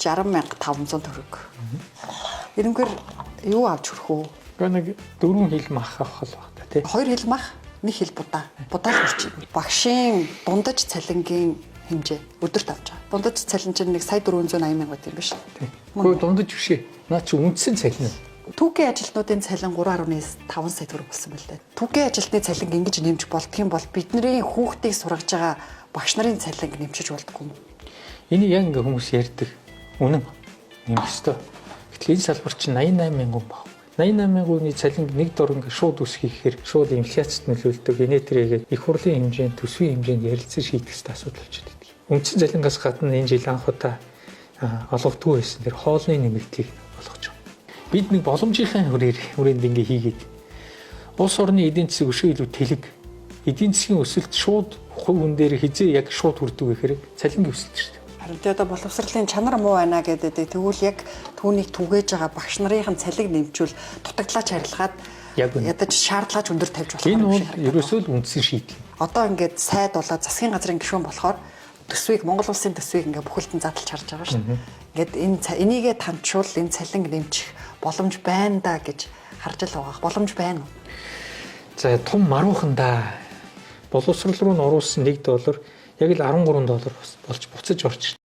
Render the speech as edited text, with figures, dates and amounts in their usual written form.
60,500 төгрөг. Эренгээр юу авч хүрэх үү? Нэг 4 хил мах авах л баг та тий. 2 хил мах, 1 хил будаа. Будаа л хүрч байна. Багшийн дундаж цалингийн хэмжээ өдөрт авч байгаа. Дундаж цалин чинь 1,480,000 байт юм биш үү? Гэхдээ дундаж бишээ. Наа чи үндсэн цалин. Түүхийн ажилтнуудын цалин 3.5 сая төгрөг болсон байл та. Түүхийн ажилтны цалин ингэж нэмж болдгийм бол бидний хүүхдийг сургаж байгаа багш нарын цалин нэмчиж болдгоо юм. Энийг яг ингээ хүмүүс ярьдаг. Үнэн. Нэмэх ёстой. Гэтэл энэ салбар чинь 88,000 баг. 88,000-ны цалин нэг дор ингээ шууд үсгэхээр шууд инфляцид нөлөөлдөг. Инээтрээгээ их хурлын хэмжээнд, төсвийн хэмжээнд ярилцсан шийдэх ёстой асуудал болчиход байдаг. Үндсэн цалингаас гадна энэ жил анх удаа олгодгүй байсан. Тэр хоолны нэмэгдлийг олгож байгаа. Бид нэг боломжийнхаа хүрээнд ингээ хийгээд улс орны эдийн засаг өшөө илүү тэлэг. Эдийн засгийн өсөлт шууд хувь хүн дээр хизээ яг шууд хүрдэг гэхээр цалингийн өсөлт шүү дээ. Харин тэ одоо боловсролын чанар муу байна гэдэг. Тэгвэл яг түүнийг түгээж байгаа багш нарын цалиг нэмчүүл дутагдлаач харилцаад ядаж шаардлагач өндөр тавьж болох юм шиг. Энэ бол ерөөсөө л үндсэн шийдэл. Одоо ингээд сайд болоод засгийн газрын гишүүн болохоор төсвийг Монгол улсын төсвийг ингээд бүхэлдэн задлж харж байгаа шүү дээ. Ингээд энийгээ таньчуул энэ цалин нэмчих боломж байна да гэж харж л байгаа. Боломж байна уу? За том маруухан да. Боловсрол руу н оруулсан $1 яг л $13 болж буцаж орчих.